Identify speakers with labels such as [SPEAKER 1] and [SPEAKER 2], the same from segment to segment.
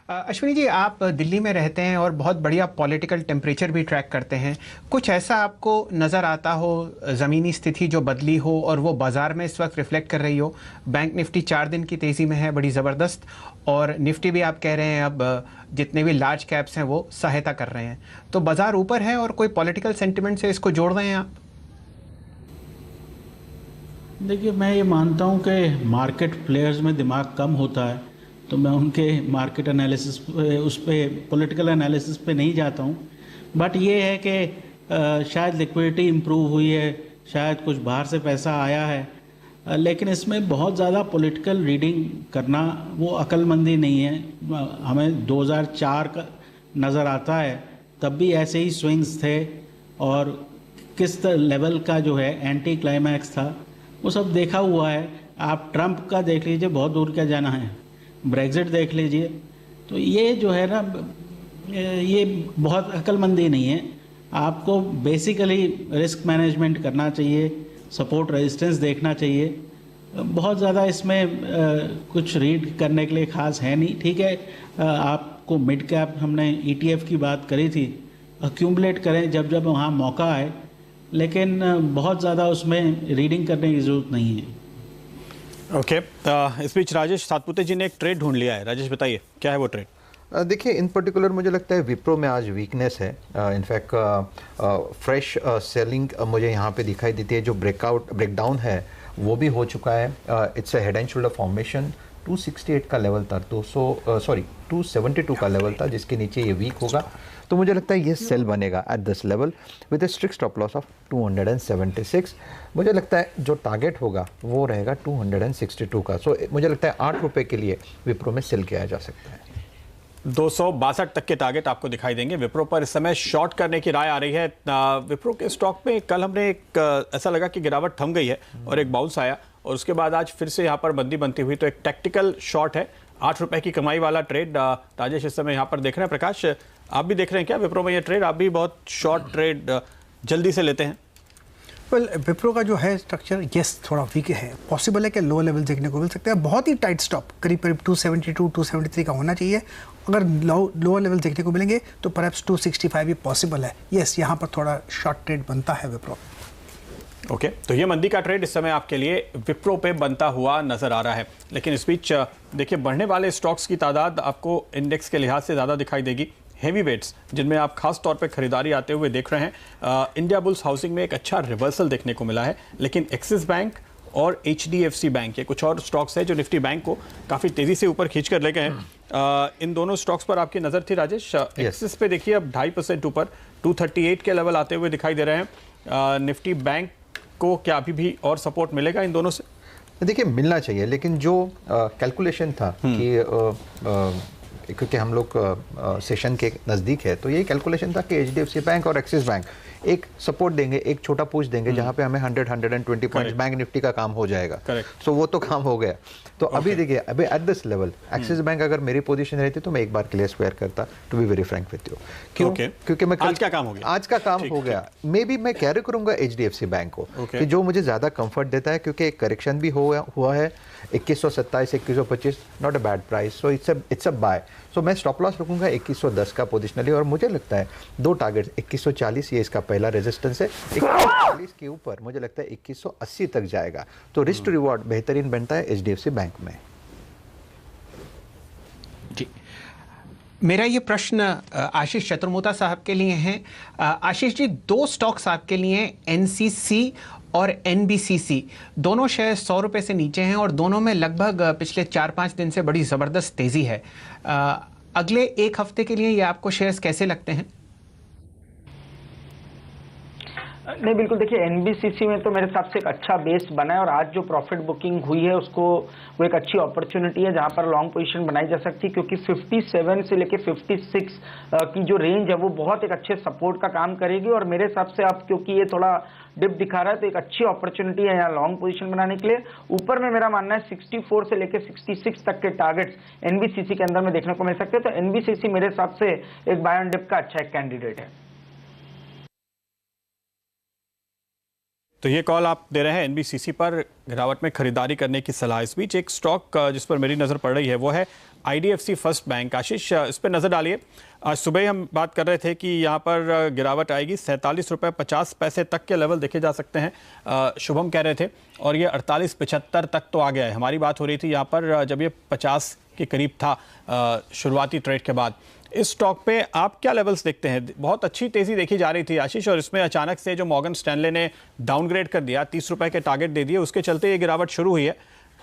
[SPEAKER 1] अश्विनी जी, आप दिल्ली में रहते हैं और बहुत बढ़िया पॉलिटिकल टेम्परेचर भी ट्रैक करते हैं। कुछ ऐसा आपको नज़र आता हो, ज़मीनी स्थिति जो बदली हो और वो बाज़ार में इस वक्त रिफ्लेक्ट कर रही हो? बैंक निफ्टी 4 दिन की तेज़ी में है, बड़ी ज़बरदस्त। और निफ्टी भी आप कह रहे हैं अब जितने भी लार्ज कैप्स हैं वो सहायता कर रहे हैं। तो बाज़ार ऊपर है और कोई पॉलिटिकल सेंटिमेंट से इसको जोड़ रहे हैं आप?
[SPEAKER 2] देखिए, मैं ये मानता हूँ कि मार्केट प्लेयर्स में दिमाग कम होता है, तो मैं उनके मार्केट एनालिसिस पे, उस पे पॉलिटिकल एनालिसिस पे नहीं जाता हूँ। बट ये है कि शायद लिक्विडिटी इम्प्रूव हुई है, शायद कुछ बाहर से पैसा आया है, लेकिन इसमें बहुत ज़्यादा पॉलिटिकल रीडिंग करना वो अक्लमंदी नहीं है। हमें 2004 का नज़र आता है, तब भी ऐसे ही स्विंग्स थे और किस लेवल का जो है एंटी क्लाइमैक्स था वो सब देखा हुआ है। आप ट्रंप का देख लीजिए, बहुत दूर क्या जाना है, ब्रेग्जिट देख लीजिए। तो ये जो है ना, ये बहुत अक्लमंदी नहीं है। आपको बेसिकली रिस्क मैनेजमेंट करना चाहिए, सपोर्ट रेजिस्टेंस देखना चाहिए। बहुत ज़्यादा इसमें कुछ रीड करने के लिए ख़ास है नहीं। ठीक है, आपको मिड कैप, हमने ETF की बात करी थी, अक्यूमुलेट करें जब जब वहाँ मौका आए, लेकिन बहुत ज़्यादा उसमें रीडिंग करने की ज़रूरत नहीं है।
[SPEAKER 3] ओके, इस बीच राजेश सातपुते जी ने एक ट्रेड ढूंढ लिया है। राजेश बताइए, क्या है वो ट्रेड?
[SPEAKER 4] देखिए, इन पर्टिकुलर मुझे लगता है विप्रो में आज वीकनेस है। इनफैक्ट फ्रेश सेलिंग मुझे यहाँ पे दिखाई देती है। जो ब्रेकडाउन है वो भी हो चुका है। It's a head and shoulder formation. 268 का लेवल था, 272 का लेवल था, जिसके नीचे ये वीक होगा। तो मुझे लगता है ये सेल बनेगा eight this level with A strict stop loss of 276। मुझे लगता है जो टारगेट होगा वो रहेगा 262 का। सो मुझे लगता है 8 रुपये के लिए विप्रो में सेल किया जा सकता है।
[SPEAKER 3] 262 तक के टारगेट आपको दिखाई देंगे विप्रो पर। इस समय शॉर्ट करने की राय आ रही है विप्रो के स्टॉक में। कल हमने एक ऐसा लगा कि गिरावट थम गई है और एक बाउंस आया, और उसके बाद आज फिर से यहाँ पर मंदी बनती हुई। तो एक टैक्टिकल शॉर्ट है, 8 रुपए की कमाई वाला ट्रेड। राजेश इस समय यहाँ पर देख रहे हैं। प्रकाश, आप भी देख रहे हैं क्या विप्रो में ये ट्रेड? आप भी बहुत शॉर्ट ट्रेड जल्दी से लेते हैं?
[SPEAKER 5] वेल, विप्रो का जो है स्ट्रक्चर यस थोड़ा वीक है। पॉसिबल है कि लो लेवल देखने को मिल सकता है। बहुत ही टाइट स्टॉप करीब करीब 272 273 का होना चाहिए। अगर लो लेवल देखने को मिलेंगे तो परहैप्स 265 भी पॉसिबल है। यस, यहाँ पर थोड़ा शॉर्ट ट्रेड बनता है विप्रो।
[SPEAKER 3] ओके, तो ये मंदी का ट्रेड इस समय आपके लिए विप्रो पे बनता हुआ नजर आ रहा है। लेकिन इस बीच देखिए, बढ़ने वाले स्टॉक्स की तादाद आपको इंडेक्स के लिहाज से ज़्यादा दिखाई देगी। हेवी वेट्स जिनमें आप खास तौर पे खरीदारी आते हुए देख रहे हैं। इंडिया बुल्स हाउसिंग में एक अच्छा रिवर्सल देखने को मिला है, लेकिन एक्सिस बैंक और HDFC बैंक, ये कुछ और स्टॉक्स है जो निफ्टी बैंक को काफ़ी तेज़ी से ऊपर खींच कर ले गए हैं। इन दोनों स्टॉक्स पर आपकी नज़र थी राजेश? एक्सिस पे देखिए अब 2.5% ऊपर 238 के लेवल आते हुए दिखाई दे रहे हैं। निफ्टी बैंक को क्या अभी भी और सपोर्ट मिलेगा इन दोनों से?
[SPEAKER 4] देखिए, मिलना चाहिए, लेकिन जो कैलकुलेशन था कि क्योंकि हम लोग सेशन के नज़दीक है, तो यही कैलकुलेशन था कि HDFC बैंक और एक्सिस बैंक एक सपोर्ट देंगे, एक छोटा पुश देंगे, जहां पे हमें 100-120 पॉइंट्स बैंक निफ्टी का काम हो जाएगा। सो वो तो काम हो गया। तो अभी देखिए, अभी at this level Axis Bank अगर मेरी पोजीशन रहती तो मैं एक बार क्लियर स्क्वायर करता, to be very frank with you. क्यों? क्योंकि मैं
[SPEAKER 3] आज क्या काम हो गया?
[SPEAKER 4] आज का काम हो गया। मे बी मैं कैरी करूंगा HDFC बैंक को, कि जो मुझे ज्यादा कंफर्ट देता है, क्योंकि एक करेक्शन भी हुआ है 2127 2125, not a bad price. So it's a buy. So मैं स्टॉप लॉस रखूंगा 2110 का पोजिशनली, और मुझे लगता है 2 टारगेट 2140, ये इसका पहला रेजिस्टेंस है। 2140 के ऊपर मुझे लगता है 2180 तक जाएगा। तो रिस्क टू रिवॉर्ड बेहतरीन बनता है HDFC बैंक में।
[SPEAKER 1] जी, मेरा ये प्रश्न आशीष चतुर्मोता साहब के लिए है। आशीष जी, 2 स्टॉक्स आपके लिए NCC और NBCC, दोनों शेयर 100 रुपये से नीचे हैं और दोनों में लगभग पिछले 4-5 दिन से बड़ी ज़बरदस्त तेज़ी है। अगले 1 हफ्ते के लिए ये आपको शेयर्स कैसे लगते हैं?
[SPEAKER 6] नहीं, बिल्कुल। देखिए, NBCC में तो मेरे हिसाब से एक अच्छा बेस बना है, और आज जो प्रॉफिट बुकिंग हुई है उसको वो एक अच्छी अपॉर्चुनिटी है जहां पर लॉन्ग पोजीशन बनाई जा सकती है, क्योंकि 57 से लेके 56 की जो रेंज है वो बहुत एक अच्छे सपोर्ट का काम करेगी। और मेरे हिसाब से अब क्योंकि ये थोड़ा डिप दिखा रहा है, तो एक अच्छी अपॉर्चुनिटी है यहाँ लॉन्ग पोजीशन बनाने के लिए। ऊपर में मेरा मानना है 64 से लेके 66 तक के टारगेट्स NBCC के अंदर में देखने को मिल सकते हैं। तो NBCC मेरे हिसाब से एक बाय ऑन डिप का अच्छा एक कैंडिडेट है।
[SPEAKER 3] तो ये कॉल आप दे रहे हैं एनबीसीसी पर गिरावट में खरीदारी करने की सलाह। इस बीच एक स्टॉक जिस पर मेरी नज़र पड़ रही है वो है आईडीएफसी फर्स्ट बैंक। आशीष, इस पर नज़र डालिए। आज सुबह ही हम बात कर रहे थे कि यहाँ पर गिरावट आएगी, 47 रुपये 50 पैसे तक के लेवल देखे जा सकते हैं, शुभम कह रहे थे, और ये 48.75 तक तो आ गया है। हमारी बात हो रही थी यहाँ पर जब ये 50 के करीब था शुरुआती ट्रेड के बाद। इस स्टॉक पे आप क्या लेवल्स देखते हैं? बहुत अच्छी तेजी देखी जा रही थी आशीष, और इसमें अचानक से जो मॉर्गन स्टैनले ने डाउनग्रेड कर दिया, 30 रुपए के टारगेट दे दिए, उसके चलते ये गिरावट शुरू हुई है।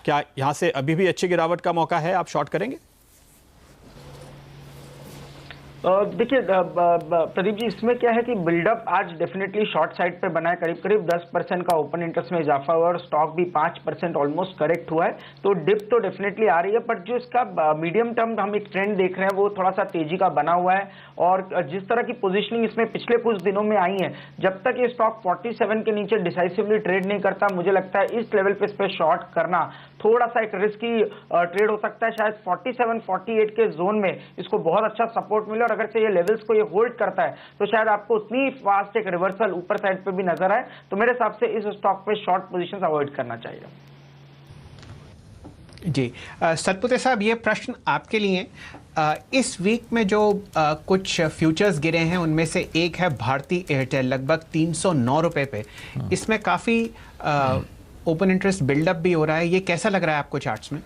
[SPEAKER 3] क्या यहाँ से अभी भी अच्छी गिरावट का मौका है? आप शॉर्ट करेंगे?
[SPEAKER 6] देखिए प्रदीप जी, इसमें क्या है कि बिल्डअप आज डेफिनेटली शॉर्ट साइड पे बना है। करीब करीब 10% का ओपन इंटरेस्ट में इजाफा हुआ और स्टॉक भी 5% ऑलमोस्ट करेक्ट हुआ है। तो डिप तो डेफिनेटली आ रही है, बट जो इसका मीडियम टर्म हम एक ट्रेंड देख रहे हैं वो थोड़ा सा तेजी का बना हुआ है। और जिस तरह की पोजिशनिंग इसमें पिछले कुछ दिनों में आई है, जब तक ये स्टॉक 47 के नीचे डिसाइसिवली ट्रेड नहीं करता, मुझे लगता है इस लेवल पे इस पर शॉर्ट करना थोड़ा सा एक रिस्की ट्रेड हो सकता है। शायद 47-48 के जोन में इसको बहुत अच्छा सपोर्ट मिले, और अगर से ये लेवल्स को ये होल्ड करता है तो शायद आपको उतनी फास्ट एक रिवर्सल ऊपर साइड पे भी नजर आए। तो मेरे हिसाब से इस स्टॉक पे शॉर्ट पोजीशंस अवॉइड करना चाहिए।
[SPEAKER 1] जी सतपुते साहब, ये प्रश्न आपके लिए। इस वीक में जो कुछ फ्यूचर्स गिरे हैं उनमें से एक है भारती एयरटेल, लगभग 309 रुपए पे। इसमें काफ़ी ओपन इंटरेस्ट बिल्डअप भी हो रहा है, ये कैसा लग रहा है आपको चार्ट्स में?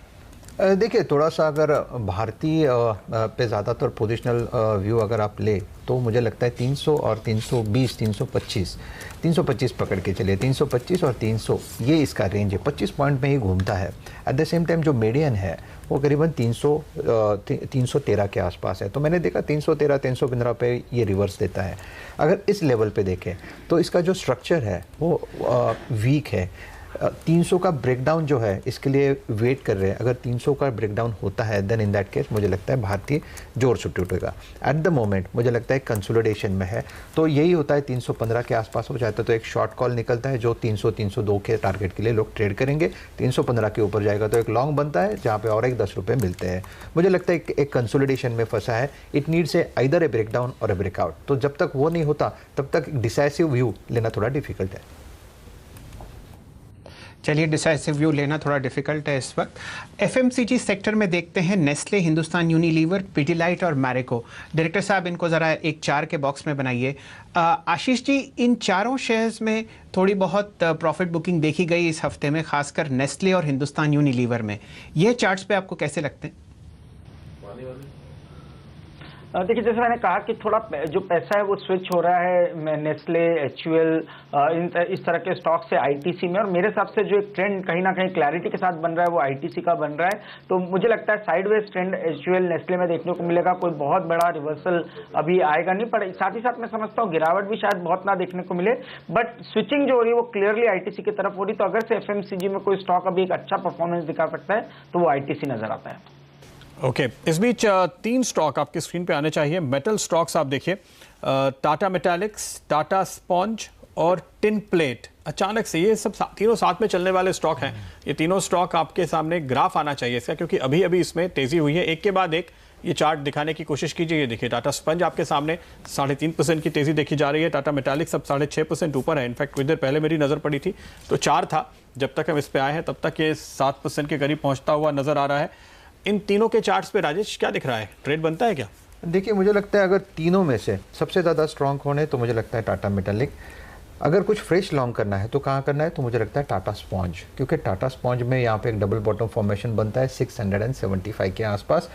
[SPEAKER 4] देखिए, थोड़ा सा अगर भारतीय पे ज़्यादातर पोजिशनल व्यू अगर आप ले तो मुझे लगता है 300 और 320, 325 पकड़ के चलिए। 325 और 300 ये इसका रेंज है, 25 पॉइंट में ही घूमता है। एट द सेम टाइम जो मीडियन है वो करीबन 313 के आसपास है। तो मैंने देखा 313, 315 पे ये रिवर्स देता है। अगर इस लेवल पे देखें तो इसका जो स्ट्रक्चर है वो वीक है। 300 का ब्रेकडाउन जो है इसके लिए वेट कर रहे हैं। अगर 300 का ब्रेकडाउन होता है देन इन दैट केस मुझे लगता है भारतीय जोर से टूटेगा। एट द मोमेंट मुझे लगता है कंसोलिडेशन में है, तो यही होता है 315 के आसपास हो जाता है तो एक शॉर्ट कॉल निकलता है जो 300-302 के टारगेट के लिए लोग ट्रेड करेंगे। 315 के ऊपर जाएगा तो एक लॉन्ग बनता है जहाँ पे और एक 10 रुपये मिलते हैं। मुझे लगता है एक कंसोलिडेशन में फंसा है। It needs either A breakdown और ए ब्रेकआउट। तो जब तक वो नहीं होता तब तक डिसाइसिव व्यू लेना थोड़ा डिफिकल्ट है।
[SPEAKER 1] चलिए, डिसाइसिव व्यू लेना थोड़ा डिफिकल्ट है इस वक्त। एफएमसीजी सेक्टर में देखते हैं नेस्ले, हिंदुस्तान यूनिलीवर, पिडिलाइट और मैरिको। डायरेक्टर साहब, इनको ज़रा एक 4 के बॉक्स में बनाइए। आशीष जी, इन चारों शेयर्स में थोड़ी बहुत प्रॉफिट बुकिंग देखी गई इस हफ्ते में, खासकर नेस्ले और हिंदुस्तान यूनिलीवर में। ये चार्ट्स पे आपको कैसे लगते हैं?
[SPEAKER 6] देखिए, जैसे मैंने कहा कि थोड़ा जो पैसा है वो स्विच हो रहा है नेस्ले, एचयूएल, इस तरह के स्टॉक से आईटीसी में, और मेरे हिसाब से जो एक ट्रेंड कहीं ना कहीं क्लैरिटी के साथ बन रहा है वो आईटीसी का बन रहा है। तो मुझे लगता है साइडवेज ट्रेंड एचयूएल, नेस्ले में देखने को मिलेगा। कोई बहुत बड़ा रिवर्सल अभी आएगा नहीं, पर साथ ही साथ मैं समझता हूँ गिरावट भी शायद बहुत ना देखने को मिले, बट स्विचिंग जो हो रही है वो क्लियरली आईटीसी की तरफ हो रही। तो अगर से एफएमसीजी में कोई स्टॉक अभी एक अच्छा परफॉर्मेंस दिखा सकता है तो वो आईटीसी नजर आता है।
[SPEAKER 3] ओके, इस बीच 3 स्टॉक आपकी स्क्रीन पे आने चाहिए। मेटल स्टॉक्स आप देखिए, टाटा मेटालिक्स, टाटा स्पॉन्ज और टिन प्लेट। अचानक से ये सब तीनों साथ में चलने वाले स्टॉक हैं। ये तीनों स्टॉक आपके सामने ग्राफ आना चाहिए इसका, क्योंकि अभी अभी इसमें तेजी हुई है। एक के बाद एक ये चार्ट दिखाने की कोशिश कीजिए। ये देखिए, टाटा स्पंज आपके सामने 3.5% की तेजी देखी जा रही है। टाटा मेटालिक्स अब 6.5% ऊपर है। इनफैक्ट कुछ देर पहले मेरी नज़र पड़ी थी तो 4 था, जब तक हम इस पे आए हैं तब तक ये 7% के करीब पहुंचता हुआ नजर आ रहा है। इन तीनों के चार्ट्स पे राजेश क्या दिख रहा है? ट्रेड बनता है क्या?
[SPEAKER 4] देखिए, मुझे लगता है अगर तीनों में से सबसे ज़्यादा स्ट्रॉन्ग कौन है तो मुझे लगता है टाटा मेटालिक। अगर कुछ फ्रेश लॉन्ग करना है तो कहाँ करना है तो मुझे लगता है टाटा स्पॉन्ज, क्योंकि टाटा स्पॉन्ज में यहाँ पे एक डबल बॉटम फॉर्मेशन बनता है 675 के आसपास।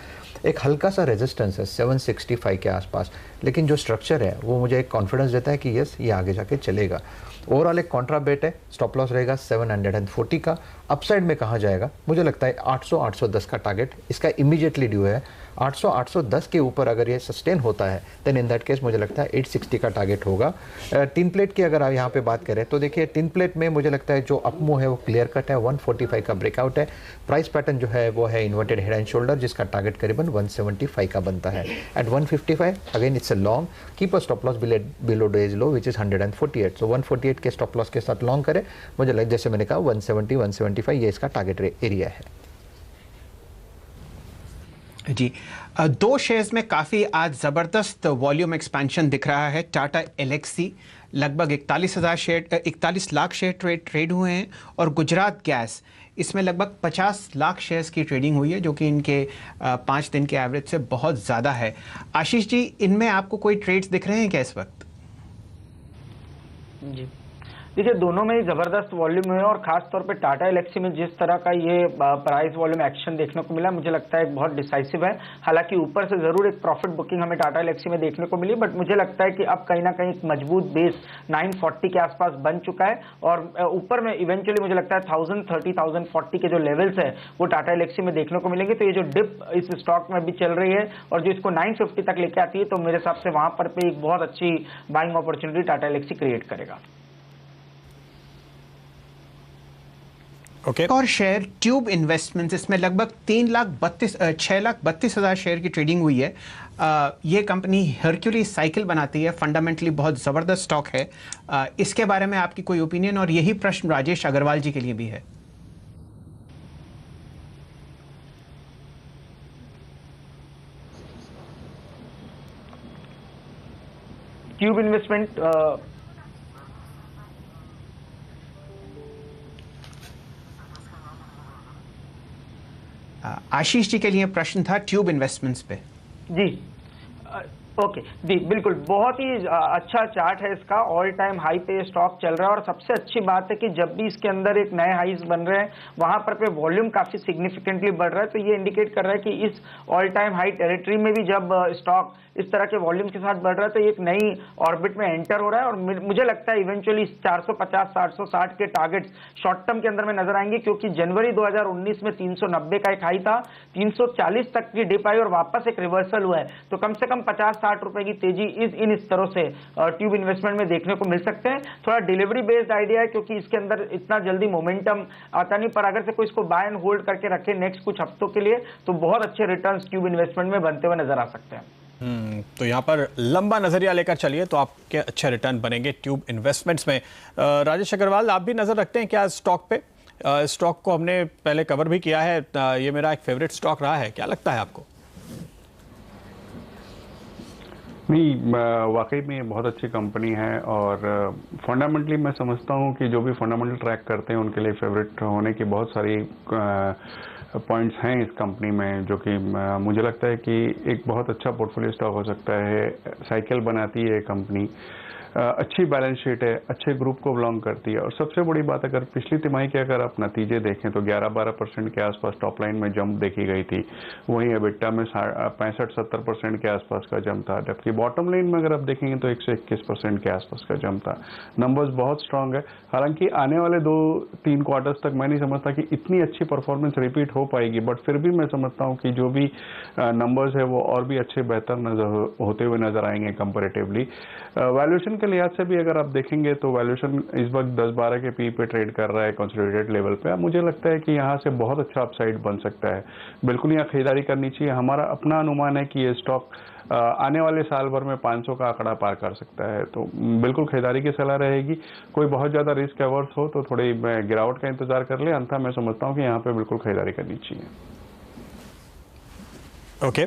[SPEAKER 4] एक हल्का सा रेजिस्टेंस है 765 के आसपास, लेकिन जो स्ट्रक्चर है वो मुझे एक कॉन्फिडेंस देता है कि यस, ये आगे जाके चलेगा। ओवरऑल एक कॉन्ट्रा बेट है, स्टॉप लॉस रहेगा 740 का। अपसाइड में कहाँ जाएगा? मुझे लगता है 800-810 का टारगेट इसका इमीडिएटली ड्यू है। 800-810 के ऊपर अगर ये सस्टेन होता है देन इन दैट केस मुझे लगता है 860 का टारगेट होगा। टिन प्लेट की अगर आप यहाँ पे बात करें तो देखिए, टिन प्लेट में मुझे लगता है जो अपमूव है वो क्लियर कट है, 145 का ब्रेकआउट है। प्राइस पैटर्न जो है वो है इन्वर्टेड हेड एंड शोल्डर, जिसका टारगेट करीबन 175 का बनता है। At 155 again it's a long, keep a stop loss below day's low which is 148। So 148 के स्टॉप लॉस के साथ लॉन्ग करें। मुझे लग जैसे मैंने कहा 170-175 ये इसका टारगेट एरिया है।
[SPEAKER 1] जी, 2 शेयर्स में काफ़ी आज ज़बरदस्त वॉल्यूम एक्सपेंशन दिख रहा है। टाटा एलेक्सी लगभग 41 लाख शेयर ट्रेड हुए हैं, और गुजरात गैस इसमें लगभग 50 लाख शेयर्स की ट्रेडिंग हुई है, जो कि इनके 5 दिन के एवरेज से बहुत ज़्यादा है। आशीष जी, इनमें आपको कोई ट्रेड्स दिख रहे हैं क्या इस वक्त?
[SPEAKER 6] जी देखिए, दोनों में ही जबरदस्त वॉल्यूम है, और खास तौर पे टाटा एलेक्सी में जिस तरह का ये प्राइस वॉल्यूम एक्शन देखने को मिला, मुझे लगता है बहुत डिसाइसिव है। हालांकि ऊपर से जरूर एक प्रॉफिट बुकिंग हमें टाटा एलेक्सी में देखने को मिली, बट मुझे लगता है कि अब कहीं ना कहीं एक मजबूत बेस 940 के आसपास बन चुका है, और ऊपर में इवेंचुअली मुझे लगता है 1030, 1040 के जो लेवल्स है वो टाटा एलेक्सी में देखने को मिलेंगे। तो ये जो डिप इस स्टॉक में भी चल रही है और जो इसको 950 तक लेके आती है, तो मेरे हिसाब से वहां पर पे एक बहुत अच्छी buying opportunity Tata Elxsi create करेगा।
[SPEAKER 1] Okay. और शेयर ट्यूब इन्वेस्टमेंट्स, इसमें लगभग 6,32,000 शेयर की ट्रेडिंग हुई है। ये कंपनी हरक्यूलिस साइकिल बनाती है, फंडामेंटली बहुत ज़बरदस्त स्टॉक है। इसके बारे में आपकी कोई ओपिनियन? और यही प्रश्न राजेश अग्रवाल जी के लिए भी है।
[SPEAKER 6] ट्यूब इन्वेस्टमेंट
[SPEAKER 1] आशीष जी के लिए प्रश्न था ट्यूब इन्वेस्टमेंट्स पे।
[SPEAKER 6] जी ओके जी, बिल्कुल, बहुत ही अच्छा चार्ट है इसका। ऑल टाइम हाई पे स्टॉक चल रहा है, और सबसे अच्छी बात है कि जब भी इसके अंदर एक नए हाईज बन रहे हैं, वहां पर पे वॉल्यूम काफी सिग्निफिकेंटली बढ़ रहा है। तो ये इंडिकेट कर रहा है कि इस ऑल टाइम हाई टेरिटरी में भी जब स्टॉक इस तरह के वॉल्यूम के साथ बढ़ रहा है, तो एक नई ऑर्बिट में एंटर हो रहा है। और मुझे लगता है इवेंचुअली 450, 760 के टारगेट्स शॉर्ट टर्म के अंदर में नजर आएंगे, क्योंकि जनवरी 2019 में 390 का एक हाई था, 340 तक की डिप आई और वापस एक रिवर्सल हुआ है। तो कम से कम 50-60 रुपए की तेजी इन तरह से ट्यूब इन्वेस्टमेंट में देखने को मिल सकते हैं। थोड़ा डिलीवरी बेस्ड आइडिया है, क्योंकि इसके अंदर इतना जल्दी मोमेंटम आता नहीं, पर अगर से कोई इसको बाय एंड होल्ड करके रखे नेक्स्ट कुछ हफ्तों के लिए, तो बहुत अच्छे रिटर्न्स ट्यूब इन्वेस्टमेंट में बनते हुए नजर आ सकते हैं।
[SPEAKER 3] तो यहाँ पर लंबा नजरिया लेकर चलिए तो आपके अच्छे रिटर्न बनेंगे ट्यूब इन्वेस्टमेंट्स में। राजेश अग्रवाल, आप भी नजर रखते हैं क्या स्टॉक पे? स्टॉक को हमने पहले कवर भी किया है, ये मेरा एक फेवरेट स्टॉक रहा है, क्या लगता है आपको?
[SPEAKER 7] नहीं, वाकई में बहुत अच्छी कंपनी है, और फंडामेंटली मैं समझता हूँ कि जो भी फंडामेंटल ट्रैक करते हैं उनके लिए फेवरेट होने की बहुत सारी पॉइंट्स हैं इस कंपनी में, जो कि मुझे लगता है कि एक बहुत अच्छा पोर्टफोलियो स्टॉक हो सकता है। साइकिल बनाती है कंपनी, अच्छी बैलेंस शीट है, अच्छे ग्रुप को बिलोंग करती है, और सबसे बड़ी बात, अगर पिछली तिमाही के अगर आप नतीजे देखें तो 11-12% के आसपास टॉप लाइन में जंप देखी गई थी। वहीं एबिटा में 65-70% के आसपास का जंप था, जबकि बॉटम लाइन में अगर आप देखेंगे तो 121% के आसपास का जंप था। नंबर्स बहुत स्ट्रांग है। हालांकि आने वाले 2-3 क्वार्टर्स तक मैं नहीं समझता कि इतनी अच्छी परफॉर्मेंस रिपीट हो पाएगी, बट फिर भी मैं समझता हूँ कि जो भी नंबर्स है वो और भी अच्छे बेहतर होते हुए नजर आएंगे कंपेरेटिवली। वैल्यूएशन के लिहाज से भी अगर आप देखेंगे तो वैल्यूएशन इस वक्त 10-12 के पी पे ट्रेड कर रहा है कंसोलिडेटेड लेवल पे। मुझे लगता है कि यहाँ से बहुत अच्छा अपसाइड बन सकता है, बिल्कुल यहाँ खरीदारी करनी चाहिए। हमारा अपना अनुमान है कि ये स्टॉक आने वाले साल भर में 500 का आंकड़ा पार कर सकता है, तो बिल्कुल खरीदारी की सलाह रहेगी। कोई बहुत ज्यादा रिस्क एवर्स हो तो थोड़ी गिरावट का इंतजार कर ले, अन्यथा मैं समझता हूँ कि यहाँ पे बिल्कुल खरीदारी करनी चाहिए।
[SPEAKER 3] ओके,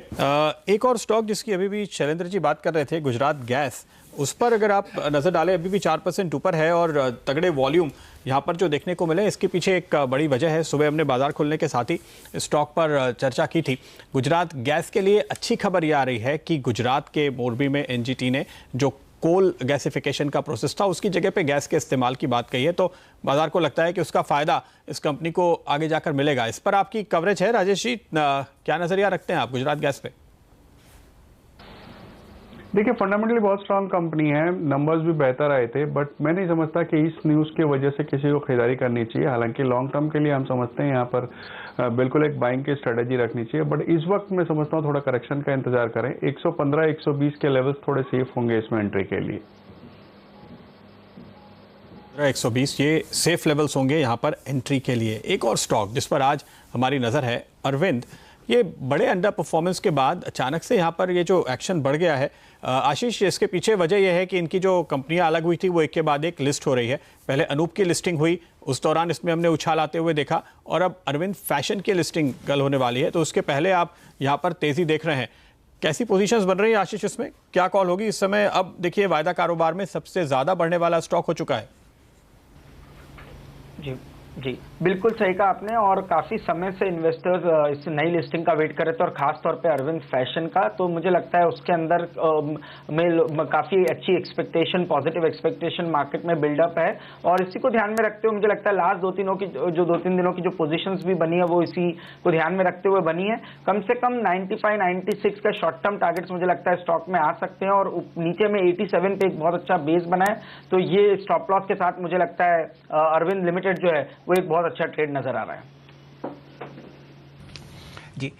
[SPEAKER 3] एक और स्टॉक जिसकी अभी भी शैलेंद्र जी बात कर रहे थे, गुजरात गैस, उस पर अगर आप नजर डालें अभी भी 4% ऊपर है, और तगड़े वॉल्यूम यहाँ पर जो देखने को मिले, इसके पीछे एक बड़ी वजह है। सुबह हमने बाजार खुलने के साथ ही स्टॉक पर चर्चा की थी। गुजरात गैस के लिए अच्छी खबर ये आ रही है कि गुजरात के मोरबी में एनजीटी ने जो कोल गैसिफिकेशन का प्रोसेस था उसकी जगह पे गैस के इस्तेमाल की बात कही है, तो बाजार को लगता है कि उसका फायदा इस कंपनी को आगे जाकर मिलेगा। इस पर आपकी कवरेज है राजेश जी, क्या नजरिया रखते हैं आप गुजरात गैस पे?
[SPEAKER 7] देखिए, फंडामेंटली बहुत स्ट्रांग कंपनी है, नंबर्स भी बेहतर आए थे, बट मैं नहीं समझता कि इस न्यूज़ की वजह से किसी को खरीदारी करनी चाहिए। हालांकि लॉन्ग टर्म के लिए हम समझते हैं यहाँ पर बिल्कुल एक बाइंग की स्ट्रेटेजी रखनी चाहिए, बट इस वक्त मैं समझता हूँ थोड़ा करेक्शन का इंतजार करें। 115-120 के लेवल्स थोड़े सेफ होंगे इसमें एंट्री के लिए।
[SPEAKER 3] 120 ये सेफ लेवल्स होंगे यहाँ पर एंट्री के लिए। एक और स्टॉक जिस पर आज हमारी नज़र है, अरविंद, ये बड़े अंडर परफॉर्मेंस के बाद अचानक से यहाँ पर ये जो एक्शन बढ़ गया है, आशीष, इसके पीछे वजह यह है कि इनकी जो कंपनियां अलग हुई थी वो एक के बाद एक लिस्ट हो रही है। पहले अनूप की लिस्टिंग हुई, उस दौरान इसमें हमने उछाल आते हुए देखा, और अब अरविंद फैशन की लिस्टिंग कल होने वाली है, तो उसके पहले आप यहाँ पर तेजी देख रहे हैं। कैसी पोजीशंस बन रही है आशीष इसमें, क्या कॉल होगी इस समय? अब देखिए वायदा कारोबार में सबसे ज्यादा बढ़ने वाला स्टॉक हो चुका है।
[SPEAKER 6] जी बिल्कुल सही कहा आपने, और काफी समय से इन्वेस्टर्स इस नई लिस्टिंग का वेट कर रहे थे, और खास तौर पे अरविंद फैशन का। तो मुझे लगता है उसके अंदर में काफी अच्छी एक्सपेक्टेशन, पॉजिटिव एक्सपेक्टेशन मार्केट में बिल्डअप है, और इसी को ध्यान में रखते हुए मुझे लगता है लास्ट दो तीन दिनों की जो पोजीशंस भी बनी है वो इसी को ध्यान में रखते हुए बनी है। कम से कम 95, 96 का शॉर्ट टर्म टारगेट्स मुझे लगता है स्टॉक में आ सकते हैं, और नीचे में 87 पे एक बहुत अच्छा बेस बना है। तो ये स्टॉप लॉस के साथ मुझे लगता है अरविंद लिमिटेड जो है वो एक बहुत अच्छा ट्रेड नजर आ रहा है।
[SPEAKER 1] जी।